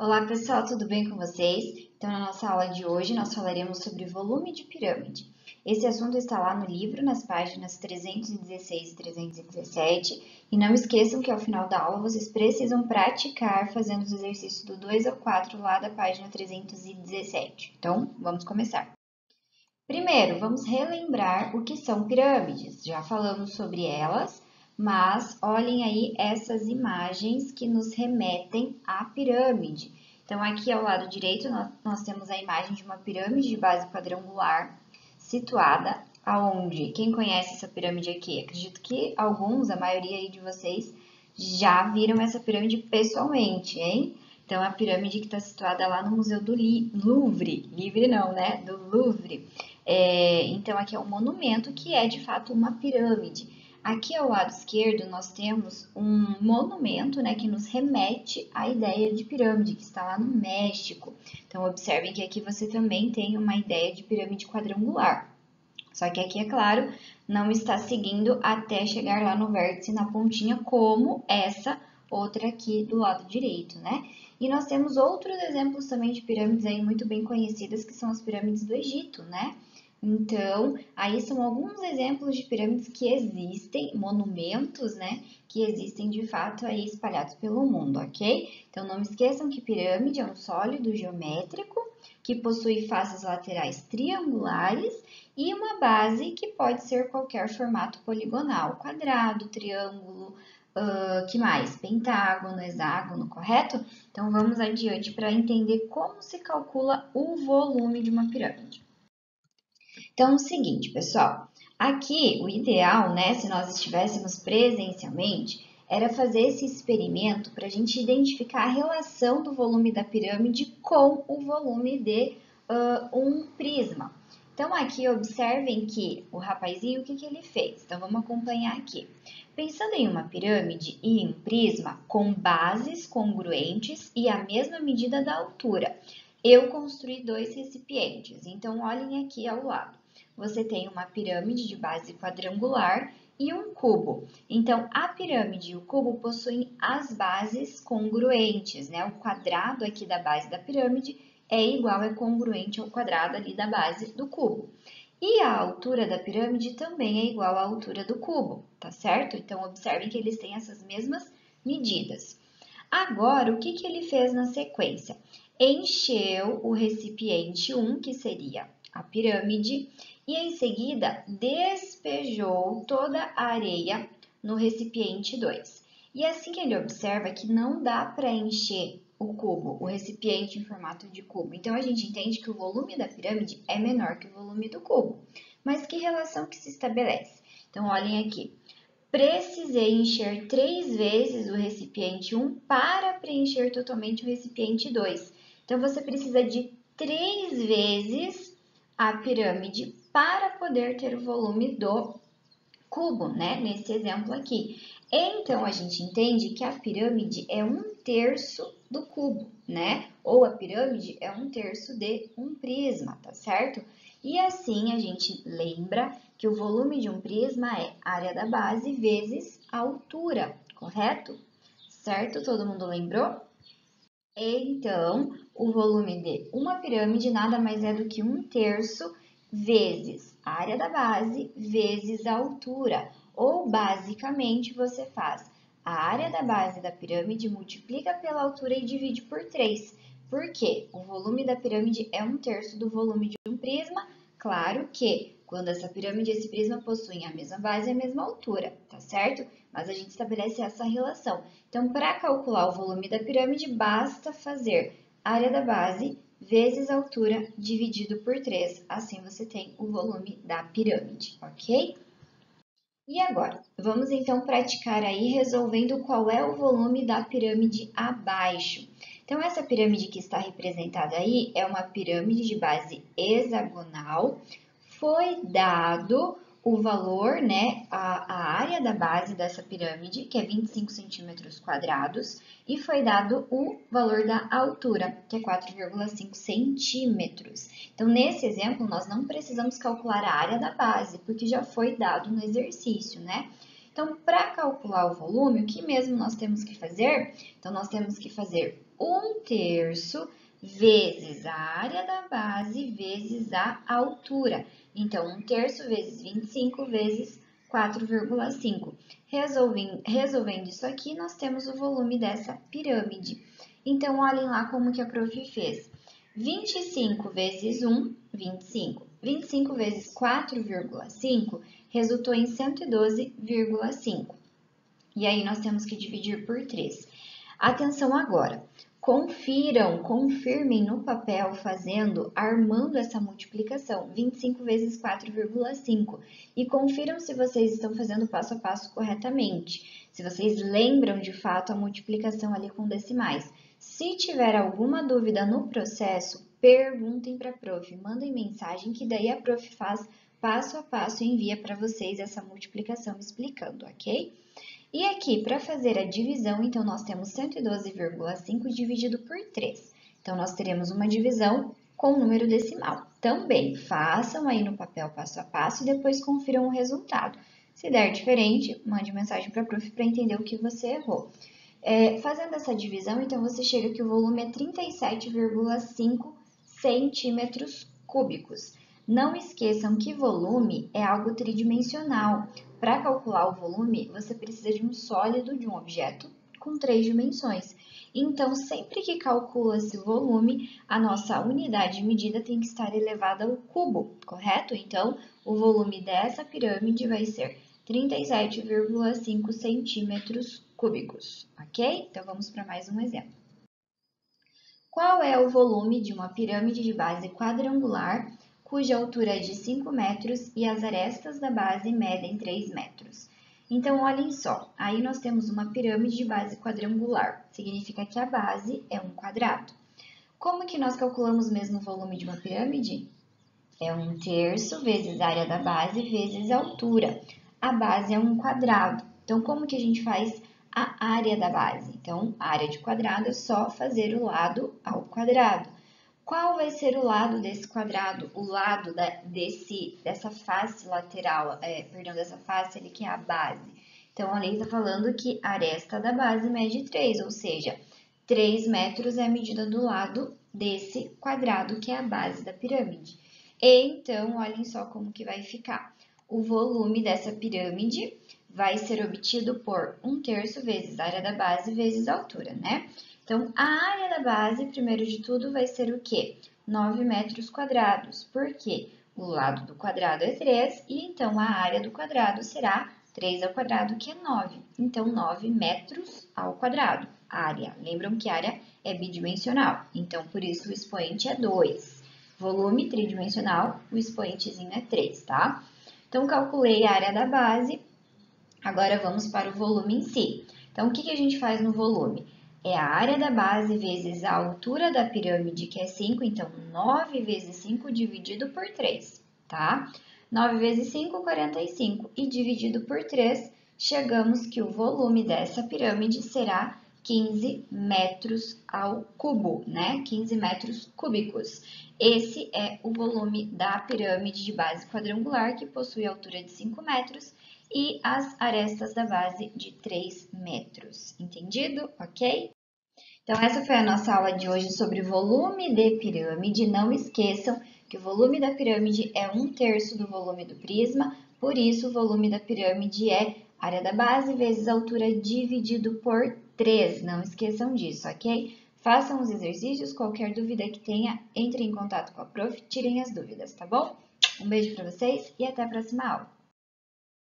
Olá pessoal, tudo bem com vocês? Então, na nossa aula de hoje, nós falaremos sobre volume de pirâmide. Esse assunto está lá no livro, nas páginas 316 e 317. E não esqueçam que ao final da aula vocês precisam praticar fazendo os exercícios do 2 ao 4 lá da página 317. Então, vamos começar. Primeiro, vamos relembrar o que são pirâmides. Já falamos sobre elas, mas olhem aí essas imagens que nos remetem à pirâmide. Então, aqui ao lado direito, nós temos a imagem de uma pirâmide de base quadrangular situada aonde? Quem conhece essa pirâmide aqui? Acredito que alguns, a maioria aí de vocês, já viram essa pirâmide pessoalmente, hein? Então, a pirâmide que está situada lá no Museu do Louvre, Livre não, né? Do Louvre. Então, aqui é um monumento que é, de fato, uma pirâmide. Aqui ao lado esquerdo, nós temos um monumento, né, que nos remete à ideia de pirâmide, que está lá no México. Então, observem que aqui você também tem uma ideia de pirâmide quadrangular. Só que aqui, é claro, não está seguindo até chegar lá no vértice, na pontinha, como essa outra aqui do lado direito, né? E nós temos outros exemplos também de pirâmides aí muito bem conhecidas, que são as pirâmides do Egito, né? Então, aí são alguns exemplos de pirâmides que existem, monumentos, né, que existem de fato aí espalhados pelo mundo, ok? Então, não esqueçam que pirâmide é um sólido geométrico que possui faces laterais triangulares e uma base que pode ser qualquer formato poligonal, quadrado, triângulo, que mais? Pentágono, hexágono, correto? Então, vamos adiante para entender como se calcula o volume de uma pirâmide. Então, é o seguinte, pessoal, aqui o ideal, né, se nós estivéssemos presencialmente, era fazer esse experimento para a gente identificar a relação do volume da pirâmide com o volume de um prisma. Então, aqui observem que o rapazinho, o que ele fez? Então, vamos acompanhar aqui. Pensando em uma pirâmide e em um prisma com bases congruentes e a mesma medida da altura, eu construí dois recipientes. Então, olhem aqui ao lado. Você tem uma pirâmide de base quadrangular e um cubo. Então, a pirâmide e o cubo possuem as bases congruentes, né? O quadrado aqui da base da pirâmide é congruente ao quadrado ali da base do cubo. E a altura da pirâmide também é igual à altura do cubo, tá certo? Então, observem que eles têm essas mesmas medidas. Agora, o que ele fez na sequência? Encheu o recipiente 1, que seria a pirâmide, e em seguida despejou toda a areia no recipiente 2. E assim que ele observa que não dá para encher o cubo, o recipiente em formato de cubo. Então, a gente entende que o volume da pirâmide é menor que o volume do cubo. Mas que relação que se estabelece? Então, olhem aqui. Precisei encher 3 vezes o recipiente 1 para preencher totalmente o recipiente 2. Então, você precisa de 3 vezes a pirâmide para poder ter o volume do cubo, né? Nesse exemplo aqui. Então, a gente entende que a pirâmide é 1/3 do cubo, né? Ou a pirâmide é 1/3 de um prisma, tá certo? E assim a gente lembra que o volume de um prisma é área da base vezes a altura, correto? Certo? Todo mundo lembrou? Então, o volume de uma pirâmide nada mais é do que 1/3 vezes a área da base vezes a altura. Ou, basicamente, você faz a área da base da pirâmide, multiplica pela altura e divide por 3. Por quê? O volume da pirâmide é 1/3 do volume de um prisma. Claro que quando essa pirâmide e esse prisma possuem a mesma base e a mesma altura, tá certo? Mas a gente estabelece essa relação. Então, para calcular o volume da pirâmide, basta fazer área da base vezes a altura dividido por 3. Assim você tem o volume da pirâmide, ok? E agora, vamos então praticar aí resolvendo qual é o volume da pirâmide abaixo. Então, essa pirâmide que está representada aí é uma pirâmide de base hexagonal. Foi dado o valor, né, a área da base dessa pirâmide, que é 25 centímetros quadrados, e foi dado o valor da altura, que é 4,5 centímetros. Então, nesse exemplo, nós não precisamos calcular a área da base, porque já foi dado no exercício, né? Então, para calcular o volume, o que mesmo nós temos que fazer? Então, nós temos que fazer 1/3 vezes a área da base vezes a altura. Então, 1/3 vezes 25 vezes 4,5. Resolvendo isso aqui, nós temos o volume dessa pirâmide. Então, olhem lá como que a prof fez. 25 vezes 1, 25. 25 vezes 4,5 resultou em 112,5. E aí, nós temos que dividir por 3. Atenção agora. Confirmem no papel armando essa multiplicação, 25 vezes 4,5. E confiram se vocês estão fazendo passo a passo corretamente. Se vocês lembram de fato a multiplicação ali com decimais. Se tiver alguma dúvida no processo, perguntem para a prof, mandem mensagem que daí a prof faz passo a passo e envia para vocês essa multiplicação explicando, ok? E aqui, para fazer a divisão, então, nós temos 112,5 dividido por 3. Então, nós teremos uma divisão com número decimal. Também, façam aí no papel passo a passo e depois confiram o resultado. Se der diferente, mande mensagem para a prof para entender o que você errou. Fazendo essa divisão, então, você chega que o volume é 37,5 centímetros cúbicos. Não esqueçam que volume é algo tridimensional. Para calcular o volume, você precisa de um sólido, de um objeto, com 3 dimensões. Então, sempre que calcula esse volume, a nossa unidade de medida tem que estar elevada ao cubo, correto? Então, o volume dessa pirâmide vai ser 37,5 centímetros cúbicos, ok? Então, vamos para mais um exemplo. Qual é o volume de uma pirâmide de base quadrangular cuja altura é de 5 metros e as arestas da base medem 3 metros? Então, olhem só, aí nós temos uma pirâmide de base quadrangular, significa que a base é um quadrado. Como que nós calculamos mesmo o volume de uma pirâmide? É 1/3 vezes a área da base vezes a altura. A base é um quadrado, então como que a gente faz a área da base? Então, a área de quadrado é só fazer o lado ao quadrado. Qual vai ser o lado desse quadrado? O lado dessa face lateral, dessa face ali que é a base. Então, a lei está falando que a aresta da base mede 3, ou seja, 3 metros é a medida do lado desse quadrado que é a base da pirâmide. Então, olhem só como que vai ficar. O volume dessa pirâmide vai ser obtido por 1/3 vezes a área da base vezes a altura, né? Então, a área da base, primeiro de tudo, vai ser o quê? 9 metros quadrados. Por quê? O lado do quadrado é 3 e então a área do quadrado será 3 ao quadrado, que é 9. Então, 9 metros ao quadrado. Área. Lembram que área é bidimensional. Então, por isso o expoente é 2. Volume tridimensional, o expoentezinho é 3, tá? Então, calculei a área da base. Agora, vamos para o volume em si. Então, o que a gente faz no volume? É a área da base vezes a altura da pirâmide, que é 5, então 9 vezes 5 dividido por 3, tá? 9 vezes 5, 45, e dividido por 3, chegamos que o volume dessa pirâmide será 15 metros ao cubo, né? 15 metros cúbicos. Esse é o volume da pirâmide de base quadrangular, que possui altura de 5 metros, e as arestas da base de 3 metros. Entendido? Ok? Então, essa foi a nossa aula de hoje sobre volume de pirâmide. Não esqueçam que o volume da pirâmide é 1/3 do volume do prisma, por isso o volume da pirâmide é área da base vezes altura dividido por 3. Não esqueçam disso, ok? Façam os exercícios, qualquer dúvida que tenha, entre em contato com a prof, tirem as dúvidas, tá bom? Um beijo para vocês e até a próxima aula.